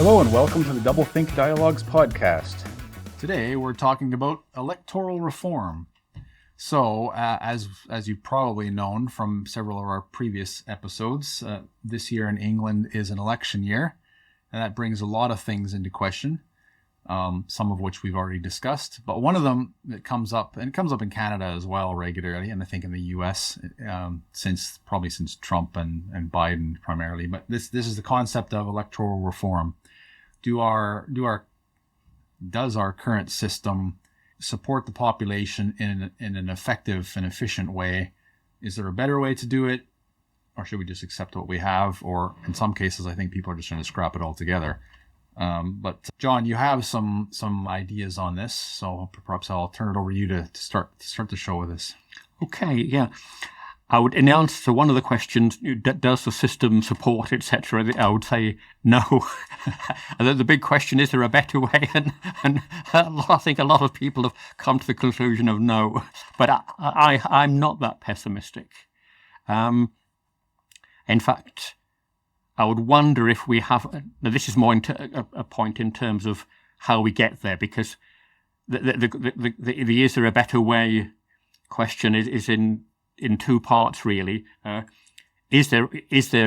Hello and welcome to the Doublethink Dialogues podcast. Today we're talking about electoral reform. So, as you've probably known from several of our previous episodes, this year in England is an election year, and that brings a lot of things into question, some of which we've already discussed. But one of them that comes up, and it comes up in Canada as well regularly, and I think in the US since Trump and Biden primarily. But this is the concept of electoral reform. Does our current system support the population in an effective and efficient way? Is there a better way to do it, or should we just accept what we have? Or in some cases, I think people are just going to scrap it altogether. But John, you have some ideas on this, so perhaps I'll turn it over to you to start the show with this. Okay, yeah. I would, in answer to one of the questions, does the system support, etc., I would say no. And the big question, is there a better way? And I think a lot of people have come to the conclusion of no. But I'm not that pessimistic. In fact, I would wonder if we have... Now, this is more a point in terms of how we get there, because the is there a better way question is in two parts, really. Is there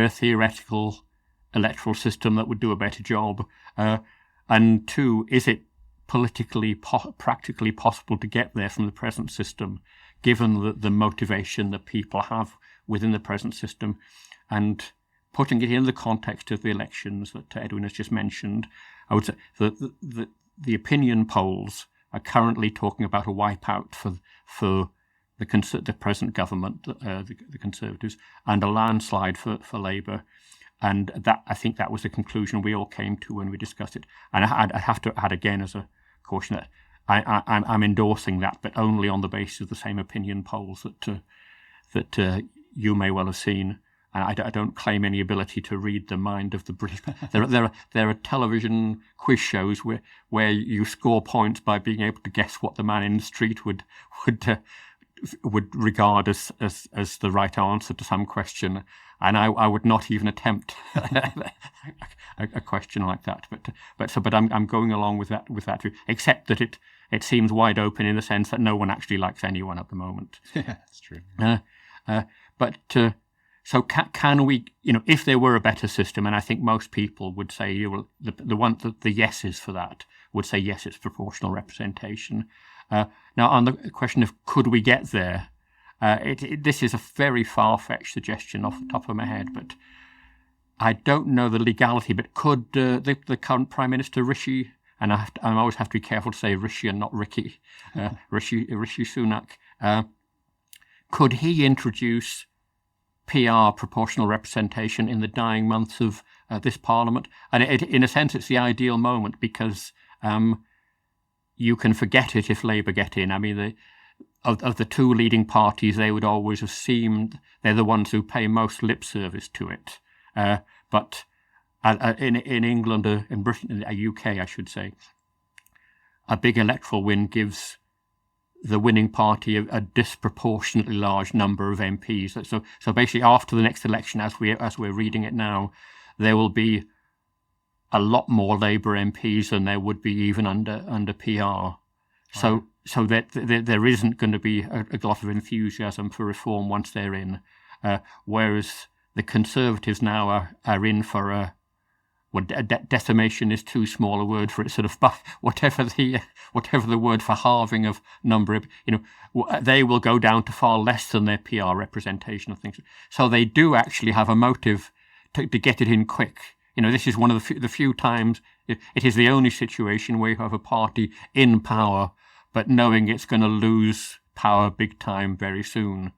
a theoretical electoral system that would do a better job? And two, is it politically, practically possible to get there from the present system, given the motivation that people have within the present system? And putting it in the context of the elections that Edwin has just mentioned, I would say that the opinion polls are currently talking about a wipeout for the present government, the Conservatives, and a landslide for Labour. And that, I think that was the conclusion we all came to when we discussed it. And I have to add again as a caution that I'm endorsing that, but only on the basis of the same opinion polls that you may well have seen. And I don't claim any ability to read the mind of the British. There are television quiz shows where you score points by being able to guess what the man in the street would regard as the right answer to some question, and I would not even attempt a question like that. But I'm going along with that, except that it seems wide open in the sense that no one actually likes anyone at the moment. Yeah, that's true. So can we, if there were a better system, and I think most people would say, the yeses for that would say yes, it's proportional representation. Now, on the question of could we get there, this is a very far-fetched suggestion off the top of my head, but I don't know the legality. But could the current Prime Minister Rishi, and I always have to be careful to say Rishi and not Ricky, Rishi Sunak, could he introduce PR proportional representation in the dying months of this Parliament? And in a sense, it's the ideal moment because you can forget it if Labour get in. I mean, of the two leading parties, they would always have seemed they're the ones who pay most lip service to it. But in England, in Britain, in the UK, I should say, a big electoral win gives the winning party a disproportionately large number of MPs. So basically, after the next election, as we're reading it now, there will be a lot more Labour MPs than there would be even under PR. So that there isn't going to be a lot of enthusiasm for reform once they're in, whereas the Conservatives now are in for decimation is too small a word for it. Sort of whatever the word for halving of number of, they will go down to far less than their PR representation of things. So they do actually have a motive to get it in quick. This is one of the few times, it is the only situation where you have a party in power, but knowing it's going to lose power big time very soon.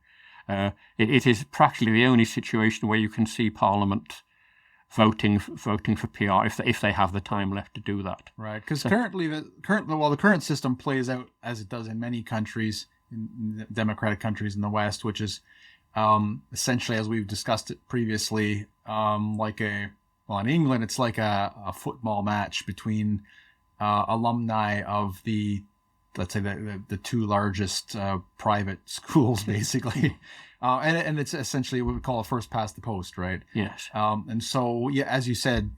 It is practically the only situation where you can see Parliament voting for PR if they have the time left to do that. Right, because the current system plays out as it does in many countries, in democratic countries in the West, which is essentially, as we've discussed it previously, in England, it's like a football match between alumni of let's say the two largest private schools, basically. And it's essentially what we call a first past the post, right? Yes. And so, yeah, as you said,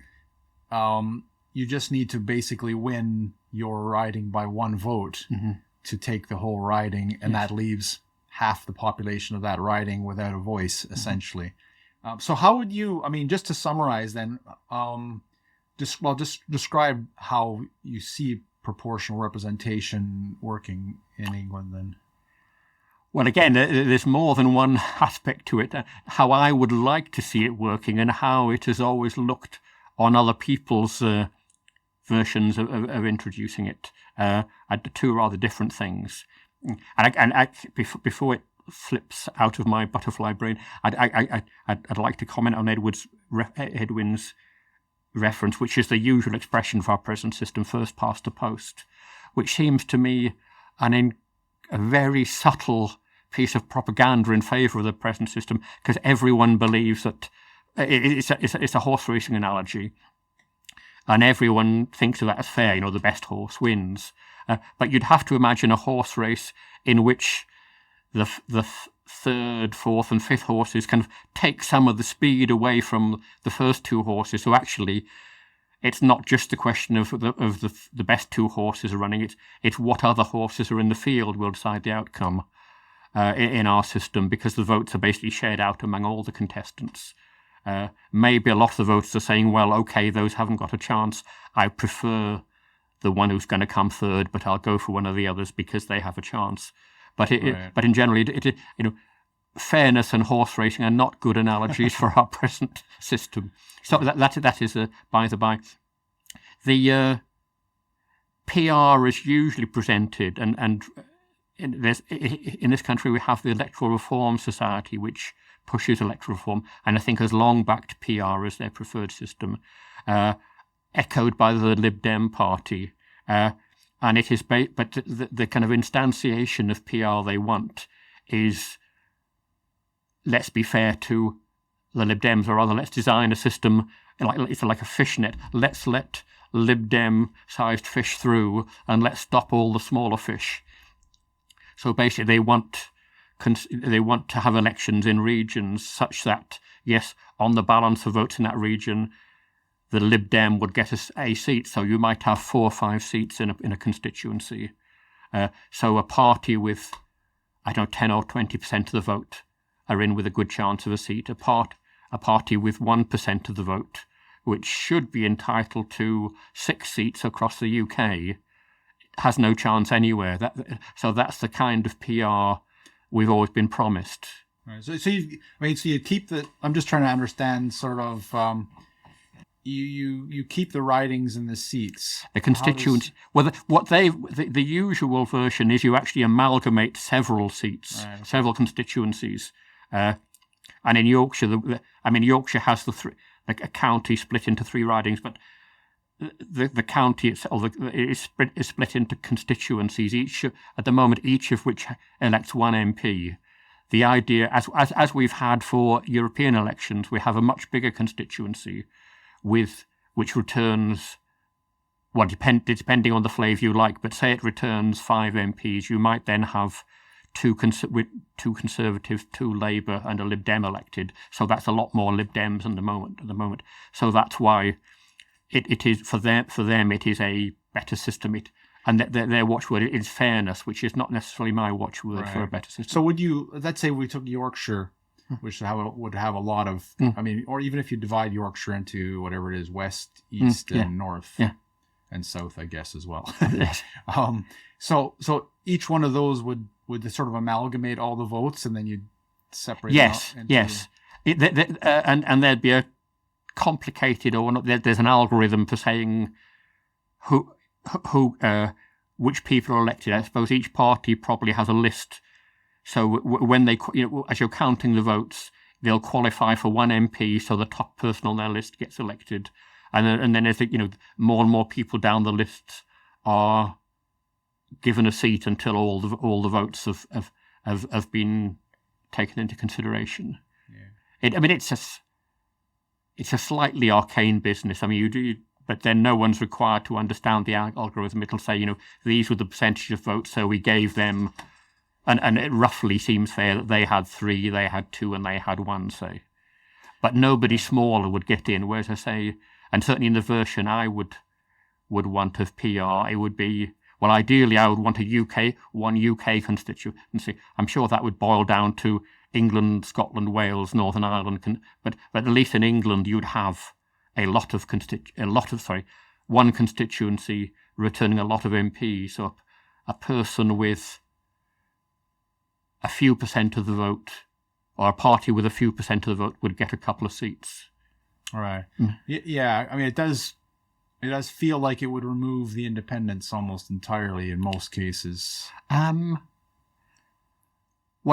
you just need to basically win your riding by one vote to take the whole riding, and that leaves half the population of that riding without a voice, essentially. So how would you, I mean, just to summarize then, just describe how you see proportional representation working in England then. Well, again, there's more than one aspect to it. How I would like to see it working and how it has always looked on other people's versions of introducing it. Two rather different things. And before it flips out of my butterfly brain, I'd like to comment on Edwin's reference, which is the usual expression for our present system, first past the post, which seems to me a very subtle piece of propaganda in favour of the present system, because everyone believes that it's a horse racing analogy, and everyone thinks of that as fair. You know, the best horse wins. But you'd have to imagine a horse race in which the third, fourth, and fifth horses kind of take some of the speed away from the first two horses. So actually, it's not just a question of the best two horses are running. It's what other horses are in the field will decide the outcome in our system, because the votes are basically shared out among all the contestants. Maybe a lot of the voters are saying, well, okay, those haven't got a chance. I prefer the one who's going to come third, but I'll go for one of the others because they have a chance. But but in general, fairness and horse racing are not good analogies for our present system. So that is by the by. The PR is usually presented, and in this country we have the Electoral Reform Society, which pushes electoral reform, and I think has long backed PR as their preferred system, echoed by the Lib Dem party. And it is, but the kind of instantiation of PR they want is, let's be fair to the Lib Dems, or rather, let's design a system it's like a fishnet. Let's let Lib Dem-sized fish through, and let's stop all the smaller fish. So basically, they want to have elections in regions such that, yes, on the balance of votes in that region, the Lib Dem would get a seat, so you might have 4 or 5 seats in a constituency. So a party with, 10 or 20% of the vote are in with a good chance of a seat. A party with 1% of the vote, which should be entitled to 6 seats across the UK, has no chance anywhere. So that's the kind of PR we've always been promised. Right. So you keep the. I'm just trying to understand sort of. You keep the ridings and the seats. The constituents. Well, the usual version is you actually amalgamate several seats, right, several constituencies, and in Yorkshire, Yorkshire has a county split into 3 ridings, but the county itself is split into constituencies. Each of which elects 1 MP. The idea, as we've had for European elections, we have a much bigger constituency, which returns, well, depending on the flavour you like, but say it returns 5 MPs, you might then have 2 Conservatives, 2 Labour, and a Lib Dem elected. So that's a lot more Lib Dems at the moment. So that's why it is for them it is a better system. And their watchword is fairness, which is not necessarily my watchword, right, for a better system. So let's say we took Yorkshire, which would have a lot of, or even if you divide Yorkshire into whatever it is, west, east, and north, and south, I guess, as well. Yes. So each one of those would sort of amalgamate all the votes, and then you'd separate. Yes, them out yes. And there'd be a complicated, or not, there's an algorithm for saying which people are elected. I suppose each party probably has a list. So when they, as you're counting the votes, they'll qualify for 1 MP, so the top person on their list gets elected, and then as more and more people down the list are given a seat until all the votes have been taken into consideration. Yeah. It's a slightly arcane business. But then no one's required to understand the algorithm. It'll say, these were the percentage of votes, so we gave them. And it roughly seems fair that they had 3, they had 2, and they had 1, say. But nobody smaller would get in, whereas I say, and certainly in the version I would would want of PR. It would be, well, ideally I would want one UK constituency. I'm sure that would boil down to England, Scotland, Wales, Northern Ireland, but at least in England you'd have one constituency returning a lot of MPs. So a person with a few percent of the vote, or a party with a few percent of the vote, would get a couple of seats. All right. Yeah. I mean, it does feel like it would remove the independents almost entirely in most cases. Well,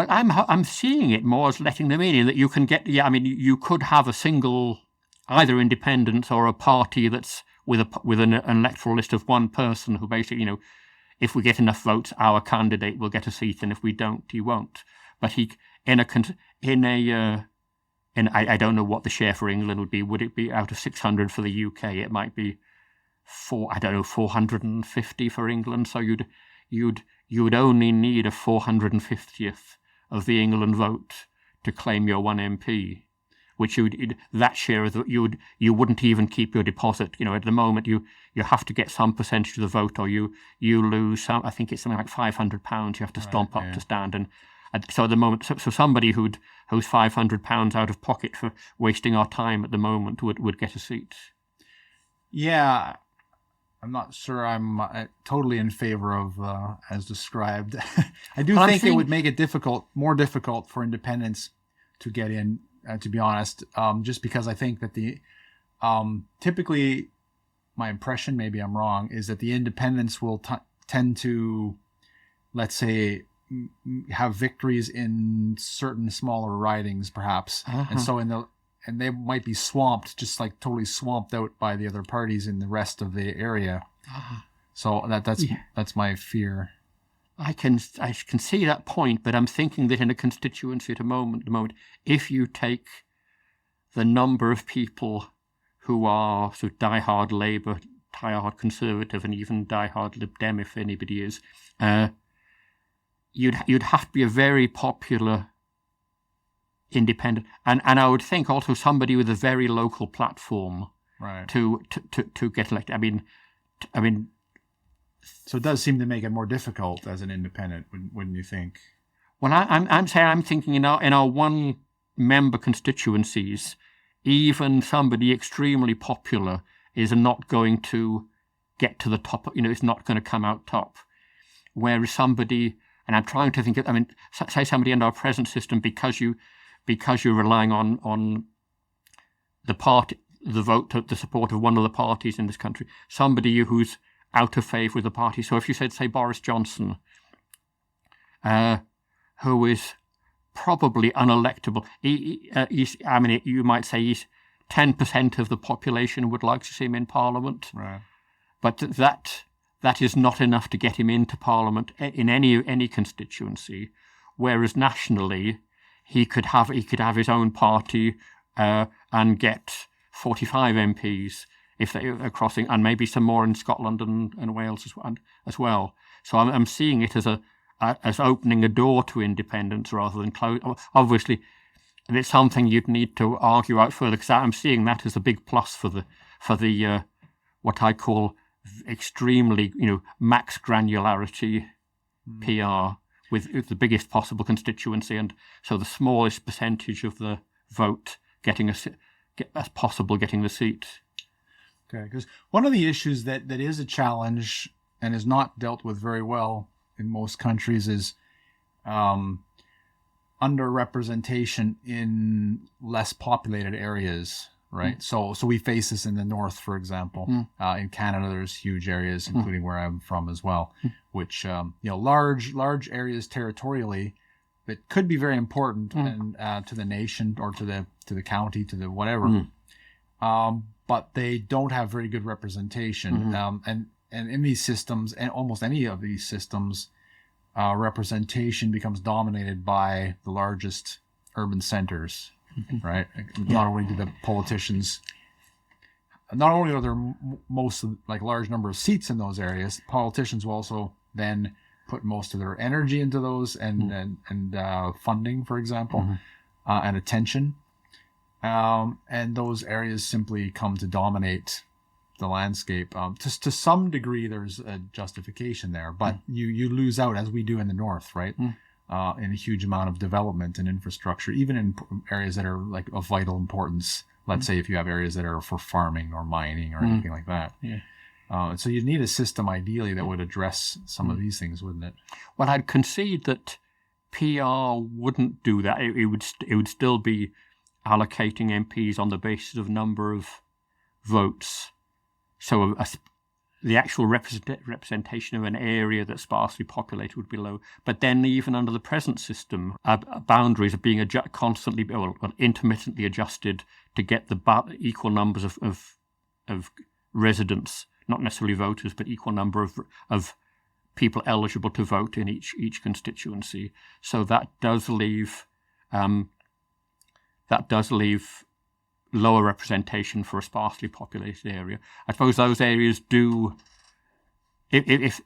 I'm seeing it more as letting them in that you can get. Yeah, I mean, you could have a single, either independent or a party that's with an electoral list of one person who basically, if we get enough votes, our candidate will get a seat, and if we don't, he won't. But I don't know what the share for England would be. Would it be out of 600 for the UK? It might be 450 for England. So you'd only need a 450th of the England vote to claim your one MP, which that share you wouldn't even keep your deposit. At the moment you have to get some percentage of the vote, or you lose some. I think it's something like £500 you have to stomp up to stand. And so at the moment, so somebody who's £500 out of pocket for wasting our time at the moment would get a seat. Yeah, I'm not sure I'm totally in favor of as described. I do think it would make it more difficult for independents to get in. To be honest, just because I think that typically, my impression, maybe I'm wrong, is that the independents will tend to, let's say, have victories in certain smaller ridings, perhaps, and so and they might be swamped, just like totally swamped out by the other parties in the rest of the area. So that's my fear. I can see that point, but I'm thinking that in a constituency at the moment, if you take the number of people who are sort of diehard Labour, diehard Conservative, and even diehard Lib Dem, if anybody is, you'd have to be a very popular independent, and I would think also somebody with a very local platform, right, to get elected. I mean. So it does seem to make it more difficult as an independent, wouldn't you think? Well, I'm thinking in our one member constituencies, even somebody extremely popular is not going to get to the top. It's not going to come out top. Whereas somebody, and I'm trying to think. Say somebody in our present system, because you're relying on the vote, the support of one of the parties in this country, somebody who's out of favour with the party. So if you said, say, Boris Johnson, who is probably unelectable, you might say he's 10% of the population would like to see him in Parliament, right? But that is not enough to get him into Parliament in any constituency. Whereas nationally, he could have his own party and get 45 MPs. If they are crossing, and maybe some more in Scotland and Wales as well. So I'm seeing it as opening a door to independence rather than close. Obviously, it's something you'd need to argue out further, because I'm seeing that as a big plus for the what I call extremely max granularity PR with the biggest possible constituency, and so the smallest percentage of the vote getting getting the seat. Okay, because one of the issues that is a challenge and is not dealt with very well in most countries is underrepresentation in less populated areas, right? So we face this in the north, for example. In Canada, there's huge areas, including where I'm from as well, which large areas territorially that could be very important and to the nation or to the county, to the whatever. But they don't have very good representation. And in these systems, and almost any of these systems, representation becomes dominated by the largest urban centers, right? Not only do the politicians, not only are there large number of seats in those areas, politicians will also then put most of their energy into those and funding, for example, and attention. And those areas simply come to dominate the landscape. Just to some degree, there's a justification there, but you lose out, as we do in the north, right? In a huge amount of development and infrastructure, even in areas that are like of vital importance. Let's say if you have areas that are for farming or mining or anything like that. Yeah. So you'd need a system ideally that would address some of these things, wouldn't it? Well, I'd concede that PR wouldn't do that. It would still be allocating MPs on the basis of number of votes. So the actual representation of an area that's sparsely populated would be low. But then even under the present system, boundaries are being constantly, intermittently adjusted to get the equal numbers of residents, not necessarily voters, but equal number of people eligible to vote in each constituency. So that does leave lower representation for a sparsely populated area. I suppose those areas do, if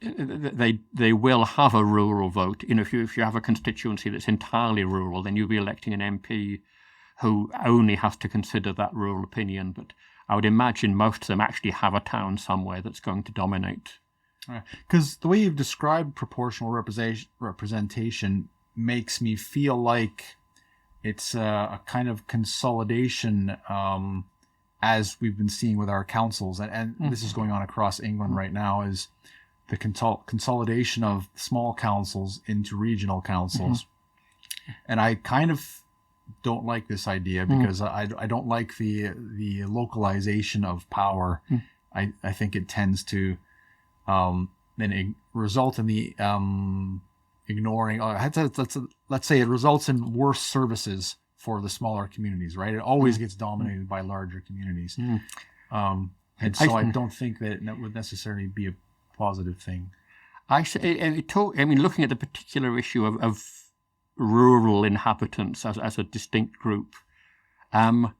they will have a rural vote. If you have a constituency that's entirely rural, then you'll be electing an MP who only has to consider that rural opinion. But I would imagine most of them actually have a town somewhere that's going to dominate. Because the way you've described proportional representation makes me feel like it's a kind of consolidation, as we've been seeing with our councils, and this is going on across England right now, is the consolidation of small councils into regional councils. And I kind of don't like this idea because I don't like the localization of power. I think it tends to then result in the ignoring. Let's say it results in worse services for the smaller communities, right? It always gets dominated by larger communities, and so I don't think that it would necessarily be a positive thing. Looking at the particular issue of rural inhabitants as a distinct group, I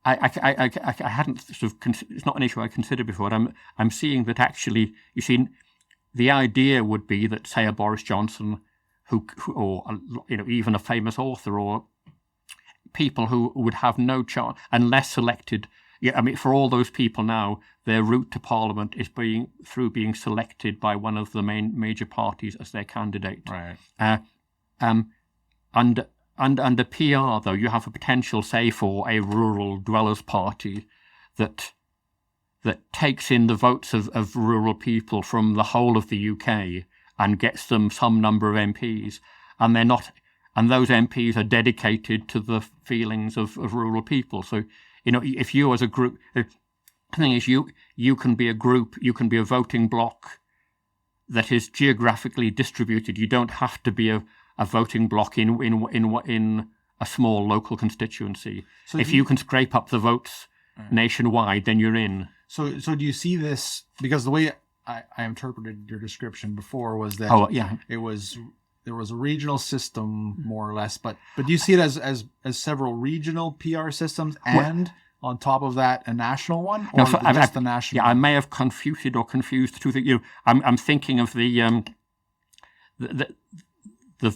hadn't sort of. It's not an issue I considered before. But I'm seeing that actually, you see, the idea would be that, say, a Boris Johnson, who or even a famous author, or people who would have no chance unless selected. Yeah, for all those people now, their route to Parliament is being selected by one of the major parties as their candidate. Right. Under PR, though, you have a potential, say, for a rural dwellers party that takes in the votes of rural people from the whole of the UK and gets them some number of MPs, and those MPs are dedicated to the feelings of rural people. So, if you as a group, the thing is, you can be a group, you can be a voting bloc that is geographically distributed. You don't have to be a voting bloc in a small local constituency. So if you can scrape up the votes nationwide, then you're in. So do you see this? Because the way I interpreted your description before was that there was a regional system more or less, but do you see it as several regional PR systems and on top of that a national one, or just the national? Yeah, I may have confused the two things. I'm thinking of the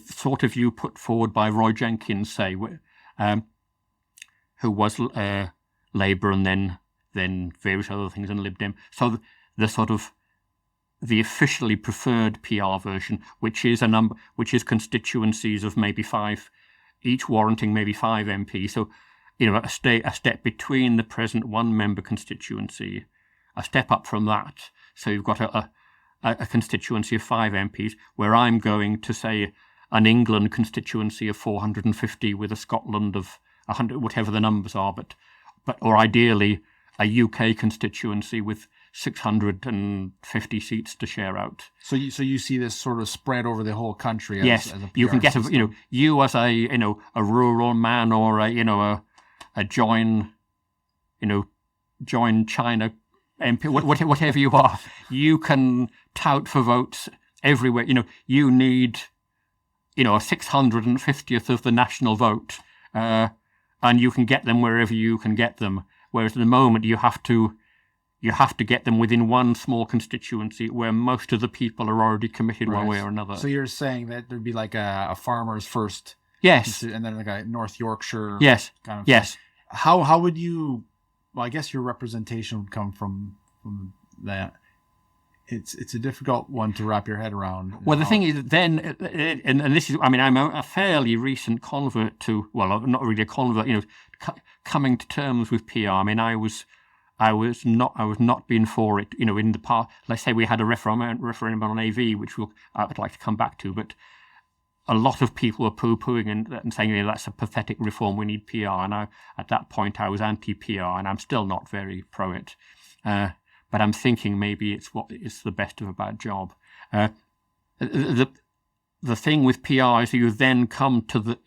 sort of view put forward by Roy Jenkins, say, who was Labour and then various other things and Lib Dem. So the sort of the officially preferred PR version, which is constituencies of maybe 5, each warranting maybe 5 MPs. So, a step between the present 1-member constituency, a step up from that. So you've got a constituency of 5 MPs, where I'm going to say an England constituency of 450 with a Scotland of 100, whatever the numbers are, or ideally a UK constituency with 650 seats to share out. So you see this sort of spread over the whole country. Yes, as a PR you can get system. You as a rural man, or a join China MP, whatever you are, you can tout for votes everywhere. You need a 650th of the national vote, and you can get them wherever you can get them. Whereas at the moment you have to get them within one small constituency where most of the people are already committed one way or another. So you're saying that there'd be like a farmers first, yes, and then like a North Yorkshire, yes, kind of yes. How would you? Well, I guess your representation would come from that it's a difficult one to wrap your head around. Well, the thing is, then, and this is, I mean, I'm a fairly recent convert to, well, not really a convert, coming to terms with PR. I mean, I was not being for it, in the past. Let's say we had a referendum on AV, which I would like to come back to, but a lot of people were poo-pooing and saying, that's a pathetic reform, we need PR. And at that point, I was anti-PR, and I'm still not very pro it. But I'm thinking maybe it's the best of a bad job. The thing with PR is you then come to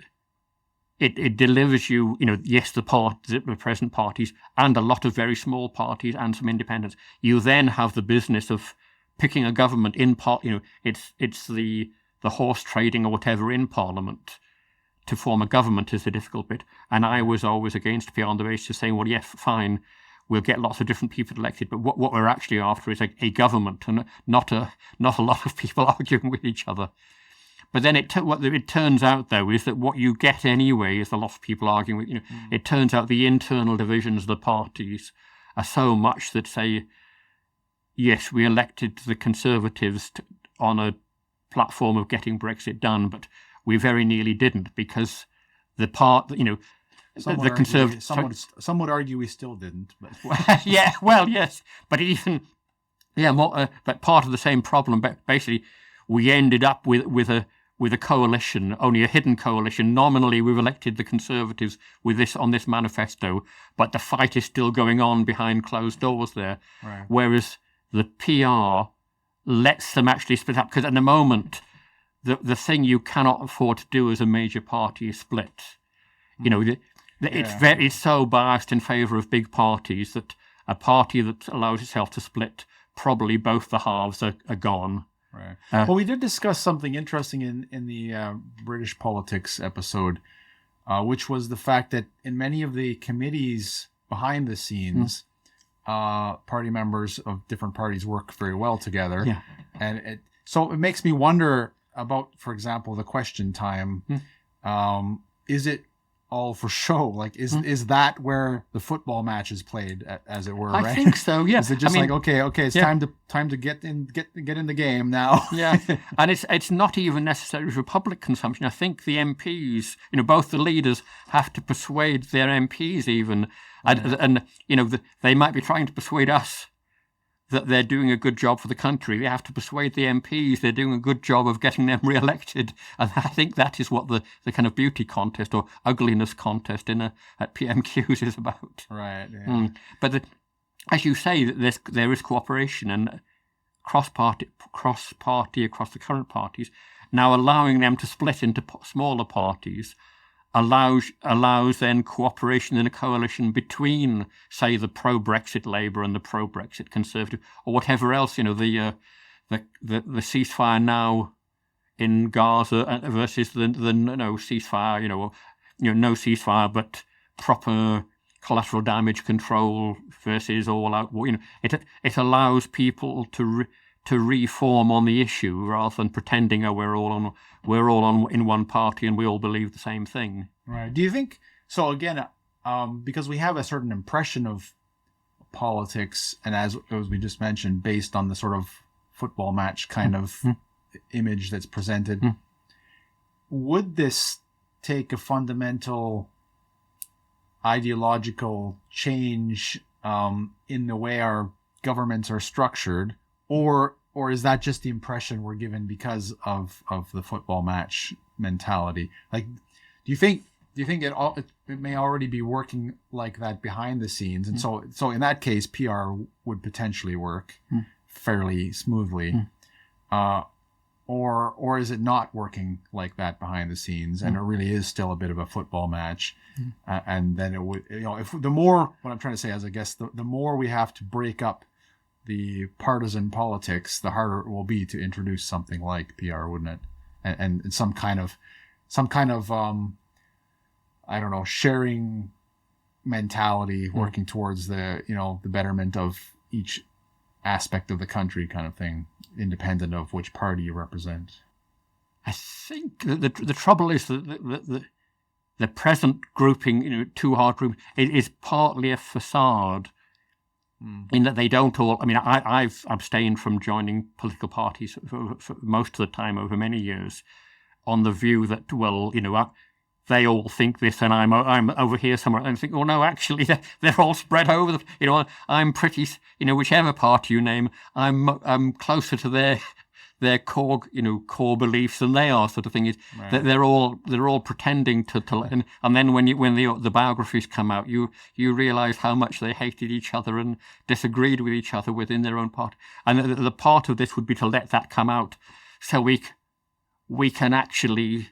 it delivers you, yes, the present parties and a lot of very small parties and some independents. You then have the business of picking a government in part. It's the horse trading or whatever in Parliament to form a government is the difficult bit. And I was always against PR on the basis of saying, well, yes, fine, we'll get lots of different people elected, but what we're actually after is a government and not a lot of people arguing with each other. But then what it turns out, though, is that what you get anyway is a lot of people arguing with. It turns out the internal divisions of the parties are so much that say, yes, we elected the Conservatives on a platform of getting Brexit done, but we very nearly didn't because the Conservatives. Some would argue we still didn't. But. Yeah, well, yes, but but part of the same problem. But basically, we ended up with a coalition, only a hidden coalition. Nominally, we've elected the Conservatives on this manifesto, but the fight is still going on behind closed doors there. Right. Whereas the PR lets them actually split up, because at the moment, the thing you cannot afford to do as a major party is split. It's so biased in favour of big parties that a party that allows itself to split, probably both the halves are gone. Right. Well, we did discuss something interesting in the British politics episode, which was the fact that in many of the committees behind the scenes, party members of different parties work very well together. Yeah. And so it makes me wonder about, for example, the question time. Is it all for show? Like, is that where the football match is played, as it were? Right? I think so. Yeah. Is it just okay? It's time to get in the game now? Yeah, and it's not even necessarily for public consumption. I think the MPs, both the leaders have to persuade their MPs even, and they might be trying to persuade us that they're doing a good job for the country. They have to persuade the MPs they're doing a good job of getting them re-elected. And I think that is what the kind of beauty contest or ugliness contest at PMQs is about. Right. Yeah. But as you say, there is cooperation and cross-party across the current parties. Now allowing them to split into smaller parties allows then cooperation in a coalition between, say, the pro-Brexit Labour and the pro-Brexit Conservative, or whatever else. The ceasefire now in Gaza versus the no ceasefire. No ceasefire, but proper collateral damage control versus all out. It allows people to reform on the issue rather than pretending we're all on in one party and we all believe the same thing. Right. Do you think so? Again, because we have a certain impression of politics, and as we just mentioned, based on the sort of football match kind of image that's presented, would this take a fundamental ideological change in the way our governments are structured? Or is that just the impression we're given because of the football match mentality? Like, do you think it may already be working like that behind the scenes, and so in that case, PR would potentially work fairly smoothly, or is it not working like that behind the scenes, and it really is still a bit of a football match, and then it would, if the more, what I'm trying to say is, I guess the more we have to break up the partisan politics, the harder it will be to introduce something like PR, wouldn't it? And some kind of I don't know, sharing mentality, working towards the betterment of each aspect of the country, kind of thing, independent of which party you represent. I think the trouble is that the present grouping, too hard grouping, it is partly a facade in that they don't all. I mean, I've abstained from joining political parties for most of the time over many years, on the view that, well, they all think this, and I'm over here somewhere, and think, well, no, actually, they're all spread over. I'm pretty, whichever party you name, I'm closer to their core beliefs than they are, sort of thing. Is that they're all pretending to and then when the biographies come out, you realise how much they hated each other and disagreed with each other within their own party. And the part of this would be to let that come out, so we can actually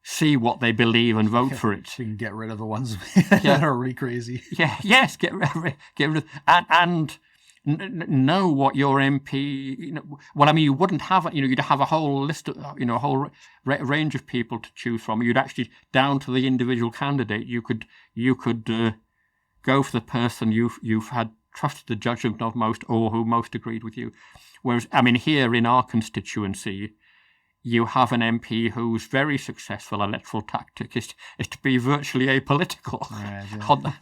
see what they believe and vote for it. You can get rid of the ones that are really crazy. Yeah, yes, get rid of and know what your MP. Well, I mean, you wouldn't have you'd have a whole list of a whole range of people to choose from. You'd actually, down to the individual candidate, you could go for the person you've had trusted the judgment of most, or who most agreed with you. Whereas, I mean, here in our constituency, you have an MP whose very successful electoral tactic is to be virtually apolitical. Right,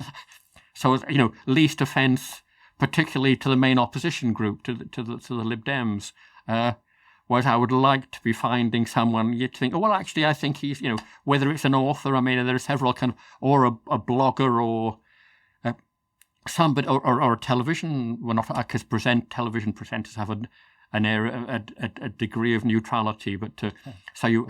so, least offence, particularly to the main opposition group, to the Lib Dems. Whereas I would like to be finding someone you'd think, oh, well, actually, I think he's, whether it's an author, I mean, there are several or a blogger, or somebody, or a television, well, not because television presenters have a degree of neutrality, but so you,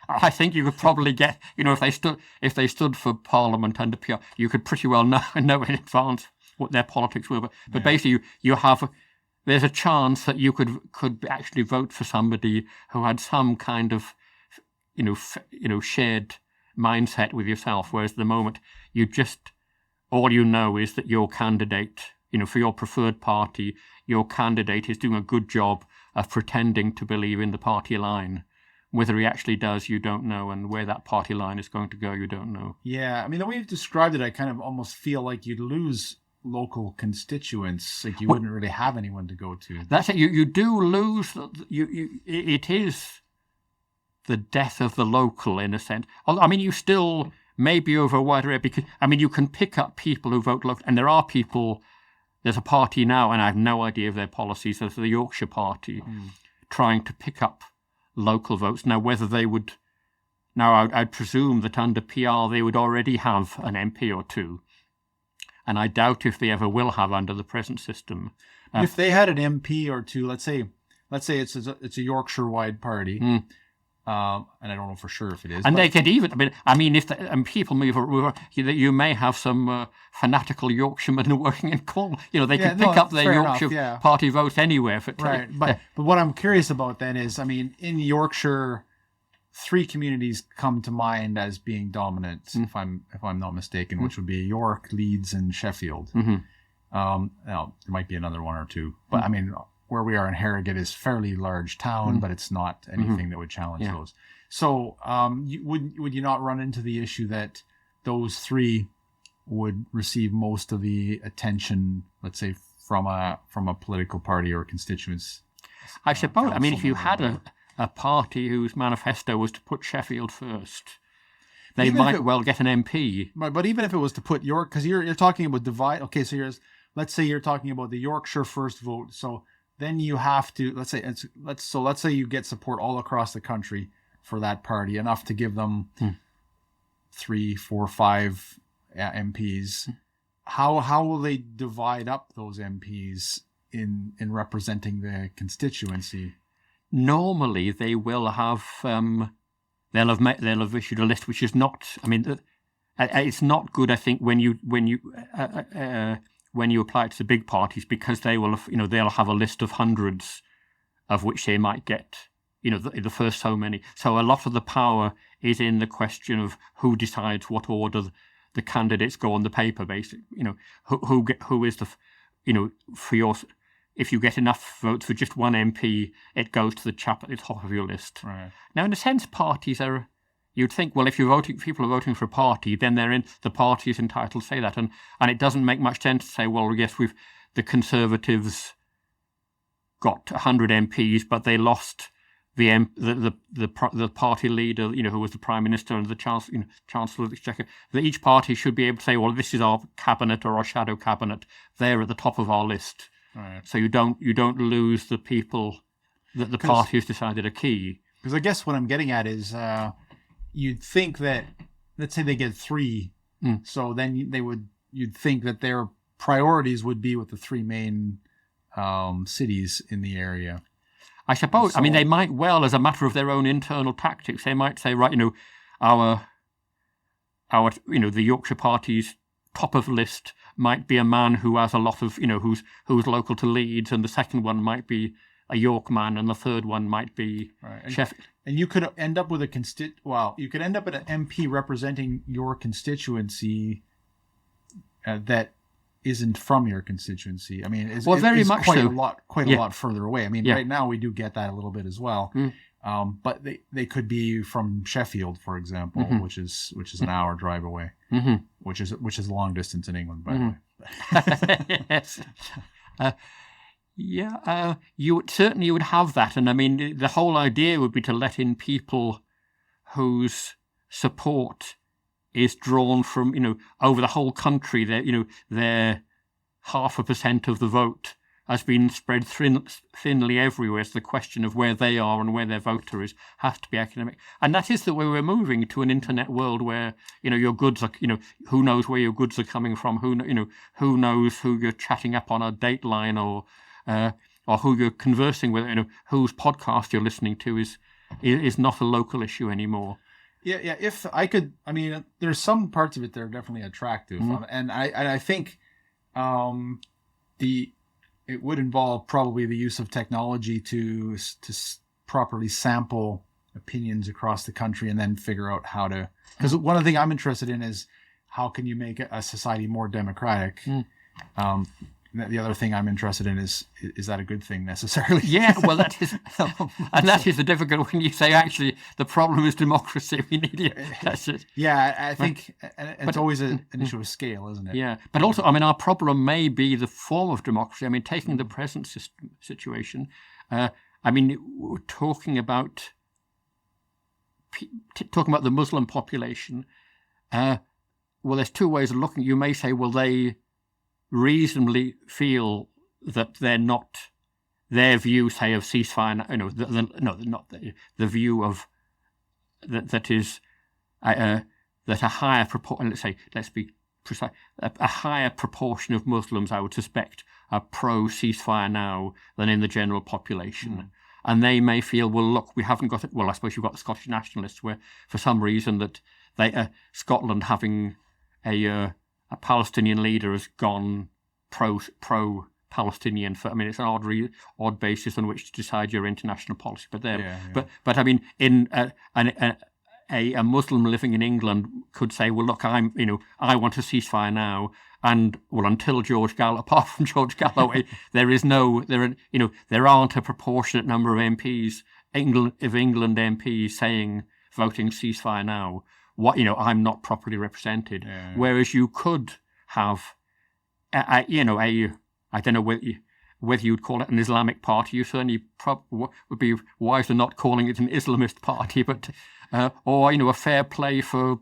I think you could probably get, if they stood for Parliament under PR, you could pretty well know in advance what their politics were. But basically, there's a chance that you could actually vote for somebody who had some kind of, shared mindset with yourself. Whereas at the moment, all you know is that your candidate, for your preferred party, your candidate is doing a good job of pretending to believe in the party line. Whether he actually does, you don't know, and where that party line is going to go, you don't know. Yeah, I mean, the way you've described it, I kind of almost feel like you'd lose local constituents, like you wouldn't really have anyone to go to. That's it. You do lose. It is the death of the local, in a sense. I mean, you still may be over a wider area, because, I mean, you can pick up people who vote local, and there are people. There's a party now, and I have no idea of their policies. There's the Yorkshire Party trying to pick up local votes. Now, whether they would... Now, I'd presume that under PR they would already have an MP or two. And I doubt if they ever will have under the present system. If they had an MP or two, let's say it's a Yorkshire-wide party, and I don't know for sure if it is. And they could even, if people move, you may have some fanatical Yorkshiremen working in Cornwall. They could pick up their Yorkshire Party vote anywhere. Right, but what I'm curious about then is, I mean, in Yorkshire, 3 communities come to mind as being dominant, if I'm not mistaken, which would be York, Leeds, and Sheffield. Now, there might be another one or two, but I mean, where we are in Harrogate is fairly large town, but it's not anything that would challenge those. So, would you not run into the issue that those 3 would receive most of the attention, let's say, from a political party or constituents? I suppose. I mean, if you had a party whose manifesto was to put Sheffield first, they might well get an MP. But even if it was to put York, because you're talking about divide. Okay, so let's say you're talking about the Yorkshire first vote. So then you have to, let's say you get support all across the country for that party, enough to give them 3, 4, 5 MPs. How will they divide up those MPs in representing the constituency? Normally, they will have they'll have issued a list, which is not. I mean, it's not good. I think when you apply it to the big parties, because they will have, they'll have a list of hundreds, of which they might get the first so many. So a lot of the power is in the question of who decides what order the candidates go on the paper. Basically, who is the for your. If you get enough votes for just one MP, it goes to the chap at the top of your list. Right. Now, in a sense, parties are... You'd think, well, if people are voting for a party, then the party is entitled to say that. And it doesn't make much sense to say, well, yes, the Conservatives got 100 MPs, but they lost the party leader, who was the prime minister and the chancellor of the exchequer, that each party should be able to say, well, this is our cabinet or our shadow cabinet. They're at the top of our list. Right. So you don't lose the people that the party has decided are key. Because I guess what I'm getting at is you'd think that, let's say they get 3, so then you'd think that their priorities would be with the 3 main cities in the area. I suppose. So, I mean, they might well, as a matter of their own internal tactics, they might say, right, our the Yorkshire Party's top of the list might be a man who has a lot of, who's local to Leeds, and the second one might be a York man, and the third one might be Sheffield. And you could end up with you could end up with an MP representing your constituency that isn't from your constituency. I mean, it's quite a lot further away. I mean, right now we do get that a little bit as well. But they could be from Sheffield, for example, which is an hour drive away, which is long distance in England, by the way. Yes. You would have that, and I mean, the whole idea would be to let in people whose support is drawn from, over the whole country. Their 0.5% of the vote has been spread thinly everywhere. So the question of where they are and where their voter is has to be academic. And that is the way we're moving to an internet world where, your goods are, who knows where your goods are coming from, who knows who you're chatting up on a Dateline or who you're conversing with, whose podcast you're listening to is not a local issue anymore. Yeah. If I could, I mean, there's some parts of it that are definitely attractive, and I think it would involve probably the use of technology to properly sample opinions across the country and then figure out how to. Because one of the things I'm interested in is how can you make a society more democratic. The other thing I'm interested in is that a good thing necessarily? Yeah, well, that is the difficult when you say, actually, the problem is democracy. We need it. That's it. Yeah, I think it's always an issue of scale, isn't it? Yeah, but also, I mean, our problem may be the form of democracy. I mean, taking the present situation, I mean, we're talking about the Muslim population. Well, there's 2 ways of looking. You may say, well, they reasonably feel that they're not their view, say, of ceasefire. Not the view of that is that a higher proportion. Let's be precise. A higher proportion of Muslims, I would suspect, are pro ceasefire now than in the general population. And they may feel, well, look, we haven't got it. Well, I suppose you've got the Scottish nationalists, where for some reason that Scotland having a Palestinian leader has gone pro-Palestinian. It's an odd basis on which to decide your international policy. But but I mean, in a Muslim living in England could say, well, look, I want a ceasefire now, and well, until apart from George Galloway, there aren't a proportionate number of MPs, England MPs voting ceasefire now. I'm not properly represented. Yeah. Whereas you could have, I don't know whether you'd call it an Islamic party. You certainly would be wiser not calling it an Islamist party, but or a fair play for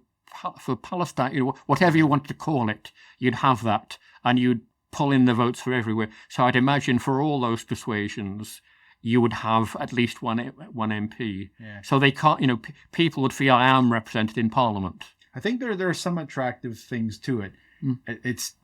Palestine. Whatever you want to call it, you'd have that, and you'd pull in the votes for everywhere. So I'd imagine for all those persuasions, you would have at least one MP. Yeah. So they can't, people would feel I am represented in Parliament. I think there are some attractive things to it. It's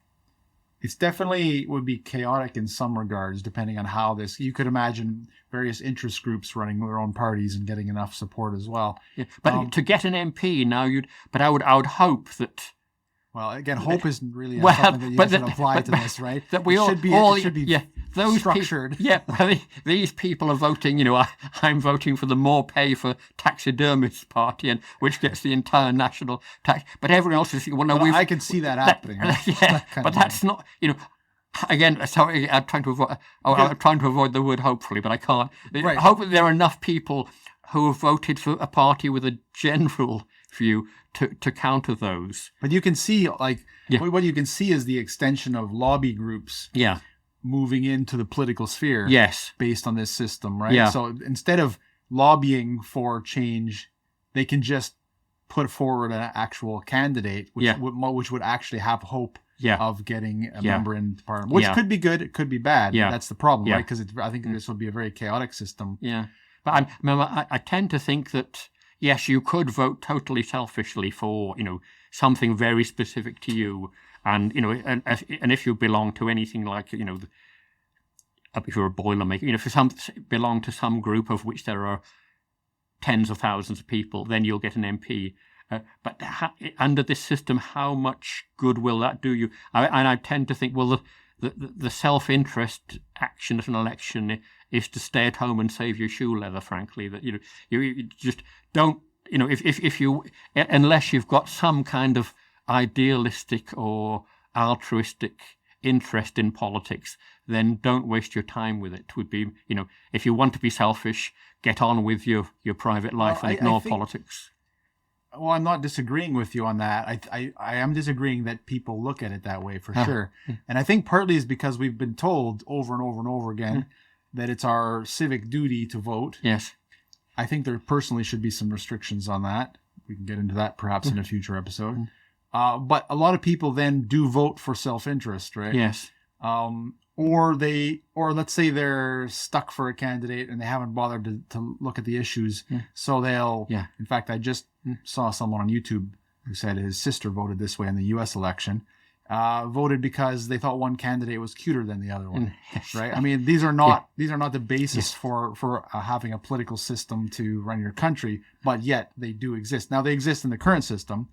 definitely would be chaotic in some regards, depending on how you could imagine various interest groups running their own parties and getting enough support as well. Yeah. But to get an MP now, I would have that. Well, again, hope isn't really something that you should apply to this, right? That we it should be those structured. These people are voting. I'm voting for the more pay for taxidermists party, and which gets the entire national tax. But everyone else is. I can see that happening. Right? But that's not. Again, sorry, I'm trying to avoid. I'm trying to avoid the word hopefully, but I can't. Right. Hopefully, there are enough people who have voted for a party with a general view to counter those. But you can see, what you can see is the extension of lobby groups moving into the political sphere yes. based on this system, right? Yeah. So instead of lobbying for change, they can just put forward an actual candidate, which would actually have hope of getting a member into Parliament, which could be good, it could be bad. Yeah. That's the problem, right? Because I think this would be a very chaotic system. Yeah. But I tend to think that, yes, you could vote totally selfishly for, something very specific to you. And, and if you belong to anything like, if you're a Boilermaker, if you belong to some group of which there are tens of thousands of people, then you'll get an MP. But under this system, how much good will that do you? And I tend to think, well, the self-interest action at an election is to stay at home and save your shoe leather, frankly. That, you just don't, if you, unless you've got some kind of idealistic or altruistic interest in politics, then don't waste your time with it. Would be, if you want to be selfish, get on with your private life and ignore politics. Well, I'm not disagreeing with you on that. I am disagreeing that people look at it that way for sure. And I think partly is because we've been told over and over and over again that it's our civic duty to vote. Yes. I think there personally should be some restrictions on that. We can get into that perhaps in a future episode. But a lot of people then do vote for self-interest, right? Yes. Or let's say they're stuck for a candidate and they haven't bothered to look at the issues. So they'll, in fact, I just saw someone on YouTube who said his sister voted this way in the US election, voted because they thought one candidate was cuter than the other one, right? I mean, these are not the basis for having a political system to run your country, but yet they do exist. Now they exist in the current system.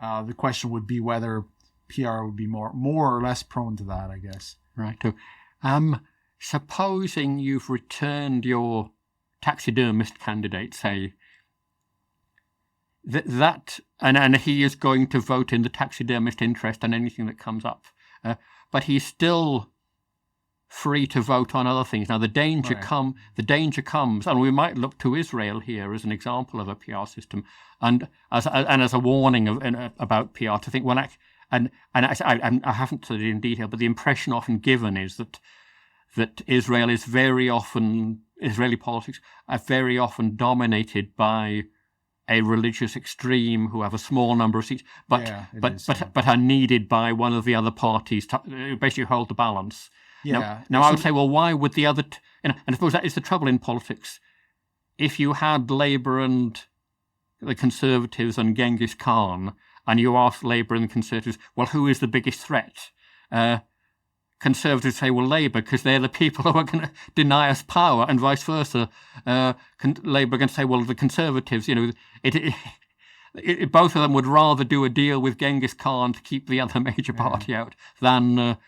The question would be whether PR would be more or less prone to that, I guess. Right. Supposing you've returned your taxidermist candidate, say, and he is going to vote in the taxidermist interest on anything that comes up, but he's still free to vote on other things. Now the danger comes, and we might look to Israel here as an example of a PR system, and as a warning about PR, to think, well, and I haven't said it in detail, but the impression often given is that Israeli politics are very often dominated by a religious extreme who have a small number of seats, but are needed by one of the other parties to basically hold the balance. Now I would say, well, why would the other? And I suppose that is the trouble in politics. If you had Labour and the Conservatives and Genghis Khan, and you ask Labour and the Conservatives, well, who is the biggest threat? Conservatives say, well, Labour, because they're the people who are going to deny us power, and vice versa. Labour are going to say, well, the Conservatives, both of them would rather do a deal with Genghis Khan to keep the other major party out than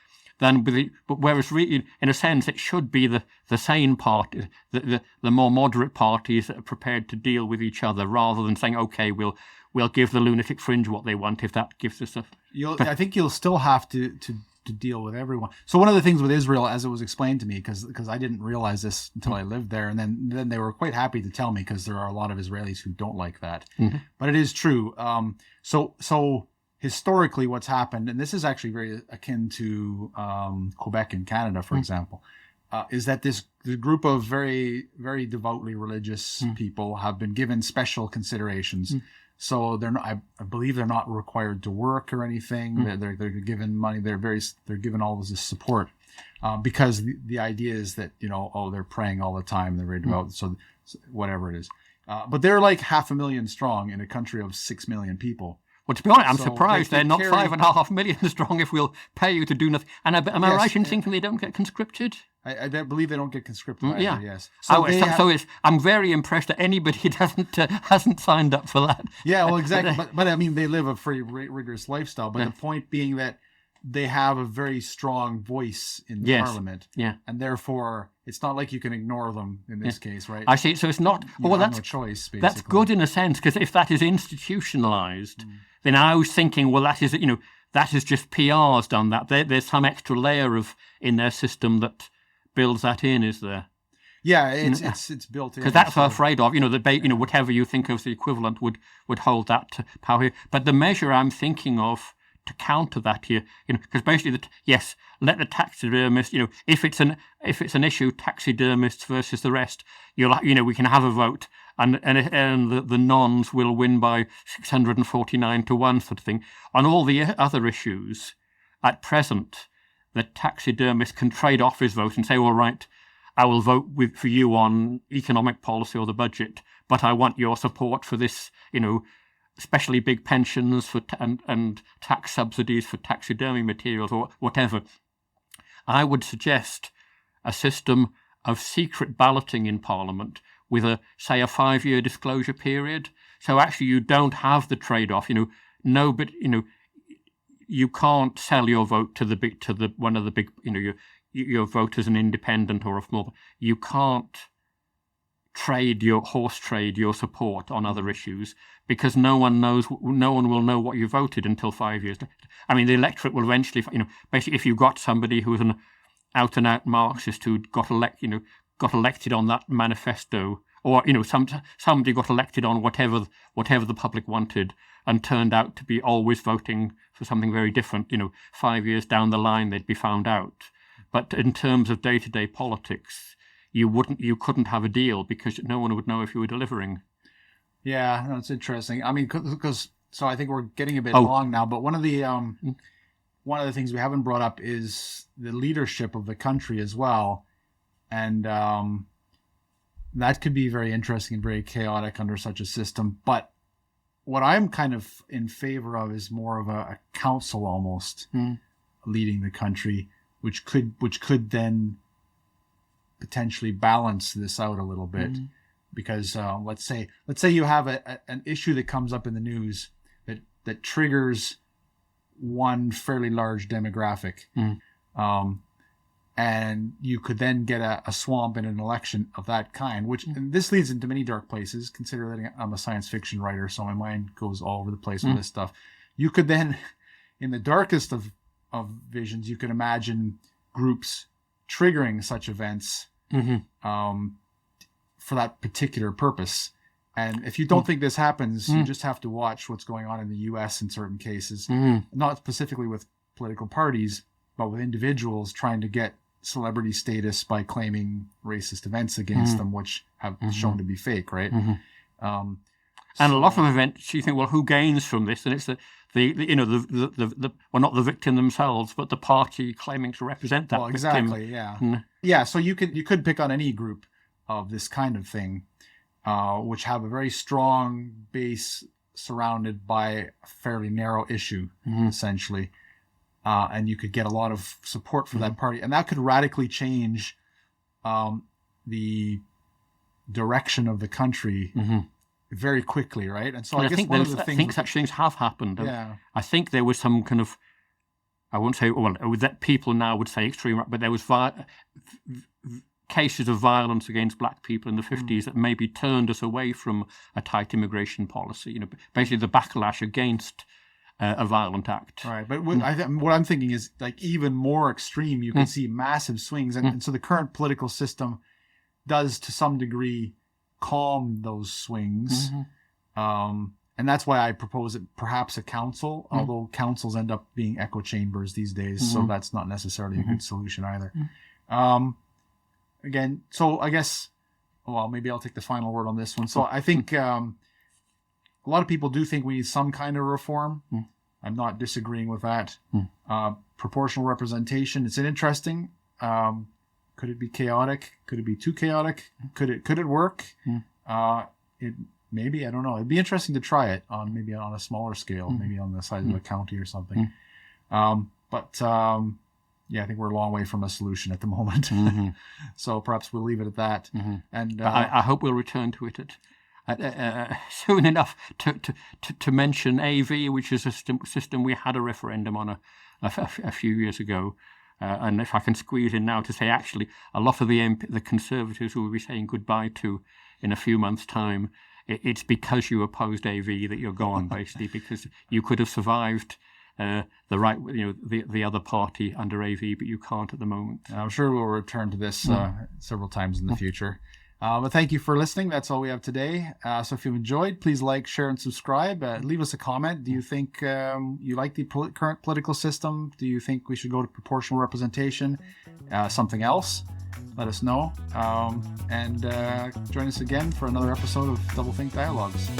but whereas really, in a sense, it should be the sane party, the more moderate parties that are prepared to deal with each other, rather than saying, okay, we'll give the lunatic fringe what they want if that gives us a. I think you'll still have to deal with everyone. So one of the things with Israel, as it was explained to me, because I didn't realize this until I lived there, and then they were quite happy to tell me, because there are a lot of Israelis who don't like that. But it is true. So historically what's happened, and this is actually very akin to Quebec in Canada, for example, is that the group of very, very devoutly religious people have been given special considerations. So they're not, I believe they're not required to work or anything. They're given money. They're given all this support because the idea is that, they're praying all the time. They're very devout. So whatever it is. But they're like 500,000 strong in a country of 6 million people. Well, to be honest, I'm surprised they're not 5.5 million strong if we'll pay you to do nothing. And am I right in thinking they don't get conscripted? I believe they don't get conscripted either, yes. So I'm very impressed that anybody hasn't signed up for that. Yeah, well, exactly. but I mean, they live a pretty rigorous lifestyle. But the point being that they have a very strong voice in Parliament. Yeah. And therefore, it's not like you can ignore them in this case, right? I see. So it's not. That's no choice, basically. That's good in a sense, because if that is institutionalized, then I was thinking, well, that is just PR's done that. There's some extra layer in their system that builds that in, is there? Yeah, it's built in. Because that's what I'm afraid of. Whatever you think of the equivalent would hold that power. But the measure I'm thinking of to counter that here, because basically, yes, let the taxidermist, if it's an issue, taxidermists versus the rest, we can have a vote, and the nons will win by 649 to 1 sort of thing. On all the other issues, at present, the taxidermist can trade off his vote and say, all right, I will vote for you on economic policy or the budget, but I want your support for this, especially big pensions and tax subsidies for taxidermy materials or whatever. I would suggest a system of secret balloting in Parliament with a 5-year disclosure period. So actually you don't have the trade-off, you can't sell your vote to one of the big, your vote as an independent or a small. You can't trade your support on other issues, because no one will know what you voted until 5 years. I mean, the electorate will eventually, basically, if you got somebody who was an out-and-out Marxist who got elected on that manifesto, or somebody got elected on whatever the public wanted, and turned out to be always voting for something very different, 5 years down the line they'd be found out. But in terms of day-to-day politics, you couldn't have a deal, because no one would know if you were delivering. Yeah, that's interesting. I mean, so I think we're getting a bit long now, but one of the things we haven't brought up is the leadership of the country as well. And that could be very interesting and very chaotic under such a system. But what I'm kind of in favor of is more of a council almost leading the country, which could then potentially balance this out a little bit. Because let's say you have an issue that comes up in the news that triggers one fairly large demographic, and you could then get a swamp in an election of that kind. And this leads into many dark places. Consider that I'm a science fiction writer, so my mind goes all over the place with this stuff. You could then, in the darkest of visions, you could imagine groups triggering such events. For that particular purpose. And if you don't think this happens, you just have to watch what's going on in the US in certain cases, not specifically with political parties, but with individuals trying to get celebrity status by claiming racist events against them, which have shown to be fake, right? And a lot of events, you think, well, who gains from this? And it's the not the victim themselves, but the party claiming to represent that victim. Exactly, yeah. Yeah, so you could pick on any group of this kind of thing, which have a very strong base surrounded by a fairly narrow issue, essentially. And you could get a lot of support for that party. And that could radically change the direction of the country very quickly, right? And so I guess I think such things have happened. Yeah. I think there was some kind of, I won't say, that people now would say extreme, but there was cases of violence against black people in the 50s that maybe turned us away from a tight immigration policy. Basically the backlash against a violent act. Right, but what I'm thinking is like even more extreme. You can see massive swings, and so the current political system does to some degree calm those swings. And that's why I propose it perhaps a council, although councils end up being echo chambers these days, so that's not necessarily a good solution either. Again, so I guess, well, maybe I'll take the final word on this one. So I think a lot of people do think we need some kind of reform. I'm not disagreeing with that. Proportional representation, it's interesting. Could it be chaotic? Could it be too chaotic? Could it work? It maybe, I don't know. It'd be interesting to try it on a smaller scale, maybe on the size of a county or something. Yeah, I think we're a long way from a solution at the moment. So perhaps we'll leave it at that. And I hope we'll return to it soon enough to mention AV, which is a system we had a referendum on a few years ago. And if I can squeeze in now to say, actually, a lot of the Conservatives who will be saying goodbye to in a few months' time, it's because you opposed AV that you're gone, basically, because you could have survived the other party under AV, but you can't at the moment. I'm sure we'll return to this several times in the future. But thank you for listening. That's all we have today. So if you've enjoyed, please like, share, and subscribe. Leave us a comment. Do you think you like the current political system? Do you think we should go to proportional representation? Something else? Let us know. And join us again for another episode of Doublethink Dialogues.